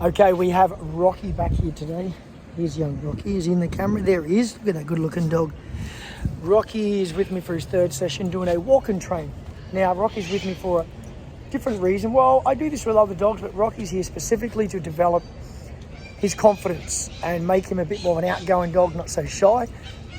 Okay, we have Rocky back here today. Here's young Rocky. He's in the camera. There he is. Look at that good-looking dog. Rocky is with me for his third session doing a walk and train. Now, Rocky's with me for a different reason. Well, I do this with other dogs, but Rocky's here specifically to develop his confidence and make him a bit more of an outgoing dog, not so shy.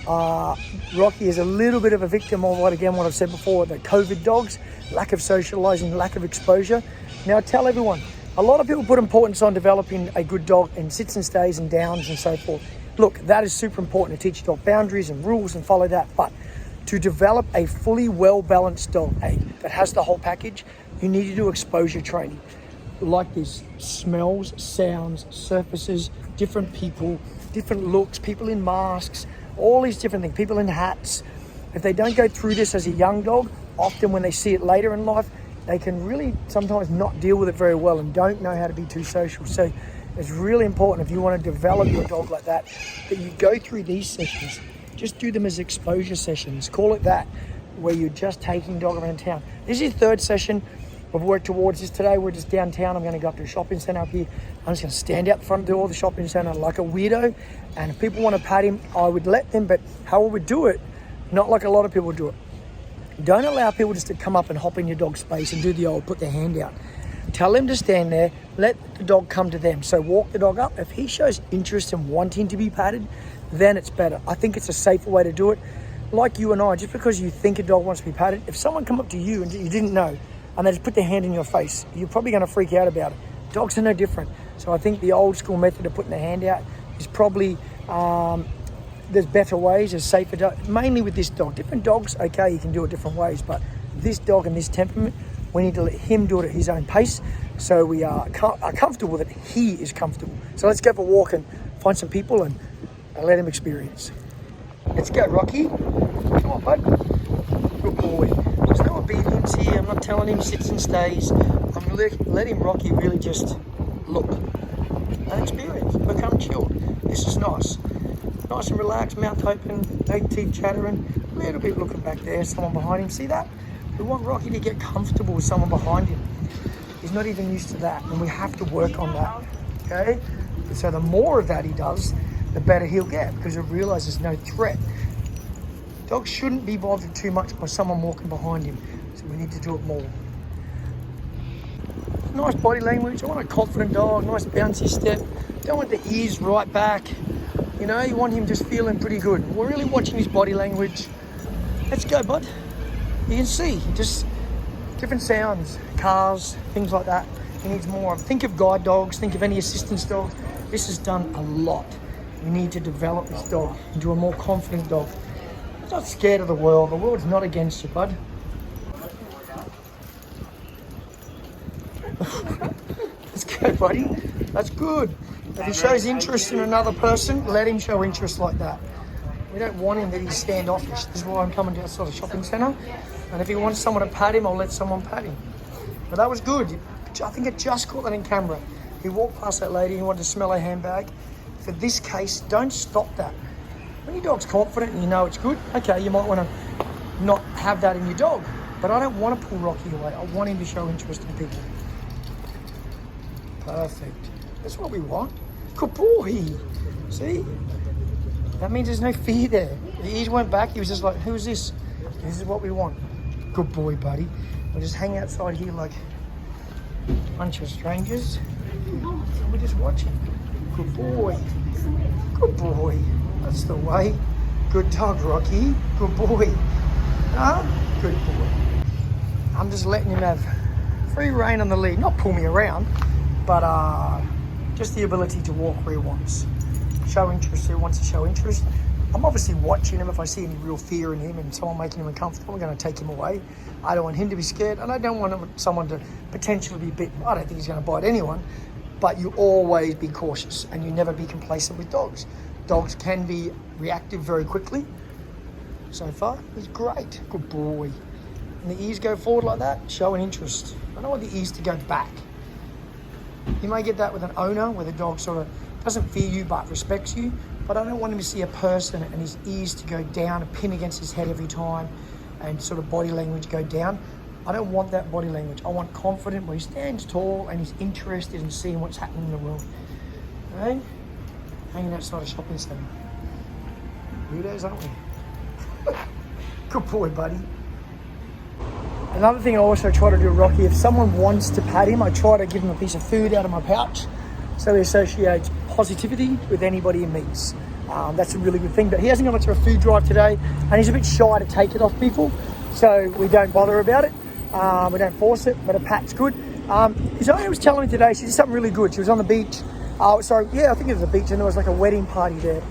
Rocky is a little bit of a victim of what I've said before, the COVID dogs, lack of socializing, lack of exposure. Now, I tell everyone, a lot of people put importance on developing a good dog and sits and stays and downs and so forth. Look, that is super important to teach your dog boundaries and rules and follow that. But to develop a fully well-balanced dog that has the whole package, you need to do exposure training. Like this, smells, sounds, surfaces, different people, different looks, people in masks, all these different things, people in hats. If they don't go through this as a young dog, often when they see it later in life, they can really sometimes not deal with it very well and don't know how to be too social. So it's really important if you want to develop your dog like that you go through these sessions. Just do them as exposure sessions, call it that, where you're just taking dog around town. This is third session. We've worked towards this today. We're just downtown. I'm going to go up to a shopping centre up here. I'm just going to stand out the front door of the shopping centre like a weirdo. And if people want to pat him, I would let them, but how I would do it, not like a lot of people do it. Don't allow people just to come up and hop in your dog's space and do the old put their hand out. Tell them to stand there, let the dog come to them. So walk the dog up. If he shows interest in wanting to be patted, then it's better. I think it's a safer way to do it. Like you and I, just because you think a dog wants to be patted, if someone come up to you and you didn't know, and they just put their hand in your face, you're probably going to freak out about it. Dogs are no different. So I think the old school method of putting the hand out is probably, there's better ways, there's safer, mainly with this dog. Different dogs, okay, you can do it different ways, but this dog and this temperament, we need to let him do it at his own pace, so we are comfortable that he is comfortable. So let's go for a walk and find some people and let him experience. Let's go, Rocky. Come on, bud. Good boy. There's no obedience here. I'm not telling him sits and stays. I'm letting Rocky really just look and experience, become chilled. This is nice. Nice and relaxed, mouth open, no teeth chattering, a little bit looking back there, someone behind him. See that? We want Rocky to get comfortable with someone behind him. He's not even used to that, and we have to work on that, okay? So the more of that he does, the better he'll get, because he'll realise there's no threat. Dogs shouldn't be bothered too much by someone walking behind him, so we need to do it more. Nice body language. I want a confident dog, nice bouncy step. Don't want the ears right back. You know, you want him just feeling pretty good. We're really watching his body language. Let's go, bud. You can see, just different sounds, cars, things like that. He needs more of. Think of guide dogs, think of any assistance dogs. This is done a lot. We need to develop this dog into a more confident dog. He's not scared of the world. The world's not against you, bud. Let's go, buddy. That's good. If he shows interest in another person, let him show interest like that. We don't want him that he's standoffish. This is why I'm coming to outside the shopping centre. And if he wants someone to pat him, I'll let someone pat him. But that was good. I think it just caught that in camera. He walked past that lady, he wanted to smell her handbag. For this case, don't stop that. When your dog's confident and you know it's good, okay, you might want to not have that in your dog. But I don't want to pull Rocky away. I want him to show interest in people. Perfect. That's what we want. Good boy. See? That means there's no fear there. The ears went back. He was just like, who's this? This is what we want. Good boy, buddy. We'll just hang outside here like a bunch of strangers. And we're just watching. Good boy. Good boy. That's the way. Good dog, Rocky. Good boy. Huh? Good boy. I'm just letting him have free rein on the lead. Not pull me around, but just the ability to walk where he wants. Show interest who wants to show interest. I'm obviously watching him. If I see any real fear in him and someone making him uncomfortable, I'm going to take him away. I don't want him to be scared, and I don't want someone to potentially be bitten. I don't think he's going to bite anyone, but you always be cautious and you never be complacent with dogs. Dogs can be reactive very quickly. So far, he's great. Good boy. And the ears go forward like that, show an interest. I don't want the ears to go back. You may get that with an owner where the dog sort of doesn't fear you but respects you, but I don't want him to see a person and his ears to go down, a pin against his head every time, and sort of body language go down. I don't want that body language. I want confident where he stands tall and he's interested in seeing what's happening in the world. Okay? Hanging outside a shopping centre. Weirdos, aren't we? Good boy, buddy. Another thing I also try to do with Rocky, if someone wants to pat him, I try to give him a piece of food out of my pouch so he associates positivity with anybody he meets. That's a really good thing, but he hasn't gone to a food drive today and he's a bit shy to take it off people, so we don't bother about it. We don't force it, but a pat's good. His owner was telling me today she did something really good. She was on the beach. I think it was a beach, and there was like a wedding party there.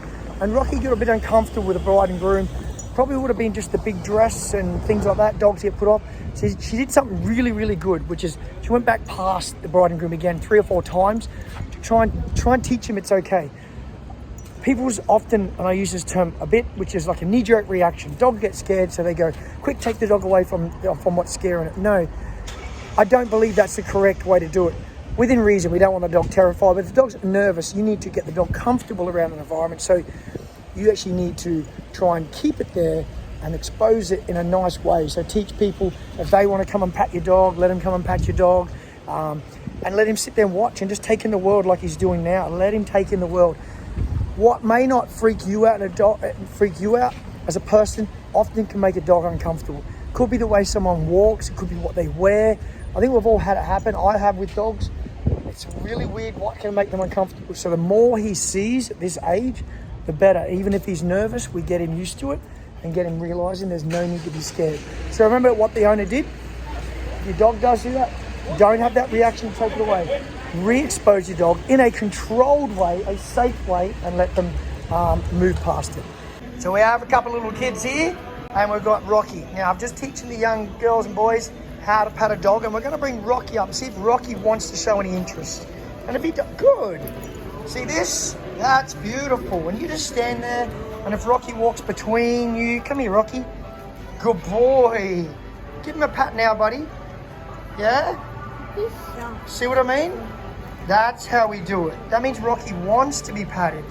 And Rocky got a bit uncomfortable with the bride and groom. Probably would have been just the big dress and things like that, dogs get put off. So she did something really, really good, which is she went back past the bride and groom again 3 or 4 times to try and teach him it's okay. People's often, and I use this term a bit, which is like a knee-jerk reaction. Dog gets scared, so they go, quick, take the dog away from what's scaring it. No, I don't believe that's the correct way to do it. Within reason, we don't want the dog terrified, but if the dog's nervous, you need to get the dog comfortable around an environment. So you actually need to try and keep it there and expose it in a nice way. So teach people, if they want to come and pat your dog, let him come and pat your dog, and let him sit there and watch and just take in the world like he's doing now. Let him take in the world. What may not freak you out as a person often can make a dog uncomfortable. Could be the way someone walks, it could be what they wear. I think we've all had it happen. I have with dogs. It's really weird what can make them uncomfortable. So the more he sees at this age, the better. Even if he's nervous, we get him used to it and get him realizing there's no need to be scared. So remember what the owner did? If your dog does do that, don't have that reaction, take it away. Re-expose your dog in a controlled way, a safe way, and let them move past it. So we have a couple of little kids here, and we've got Rocky. Now I'm just teaching the young girls and boys how to pat a dog, and we're going to bring Rocky up and see if Rocky wants to show any interest. And if he does, good. See this? That's beautiful. And you just stand there, and if Rocky walks between you, come here, Rocky. Good boy. Give him a pat now, buddy. Yeah? See what I mean? That's how we do it. That means Rocky wants to be patted.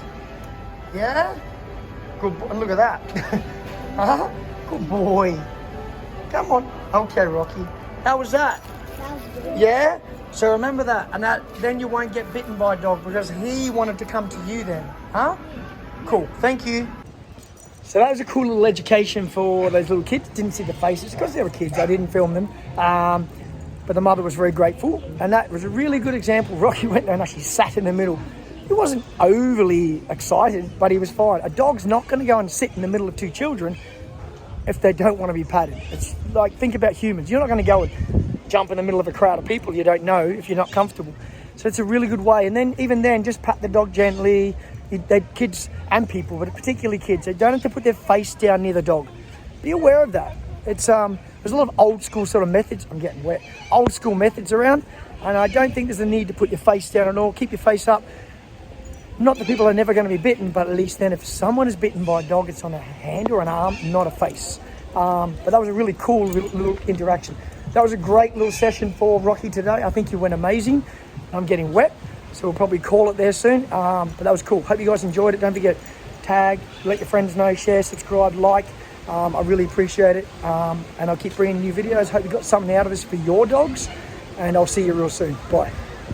Yeah? Good boy. And look at that. Huh? Good boy. Come on. Okay, Rocky. How was that? That was good. Yeah? So remember that. And then you won't get bitten by a dog because he wanted to come to you then. Huh? Cool. Thank you. So that was a cool little education for those little kids. Didn't see the faces because they were kids. I didn't film them. But the mother was very grateful. And that was a really good example. Rocky went there and actually sat in the middle. He wasn't overly excited, but he was fine. A dog's not going to go and sit in the middle of 2 children if they don't want to be patted. It's like, think about humans. You're not going to go and jump in the middle of a crowd of people you don't know if you're not comfortable. So it's a really good way. And then, even then, just pat the dog gently. Kids and people, but particularly kids, they don't have to put their face down near the dog. Be aware of that. It's there's a lot of old school sort of methods. I'm getting wet. Old school methods around, and I don't think there's a need to put your face down at all. Keep your face up. Not that people are never going to be bitten, but at least then if someone is bitten by a dog, it's on a hand or an arm, not a face. But that was a really cool little interaction. That was a great little session for Rocky today. I think you went amazing. I'm getting wet, so we'll probably call it there soon. But that was cool. Hope you guys enjoyed it. Don't forget, tag, let your friends know, share, subscribe, like. I really appreciate it. And I'll keep bringing new videos. Hope you got something out of this for your dogs. And I'll see you real soon. Bye.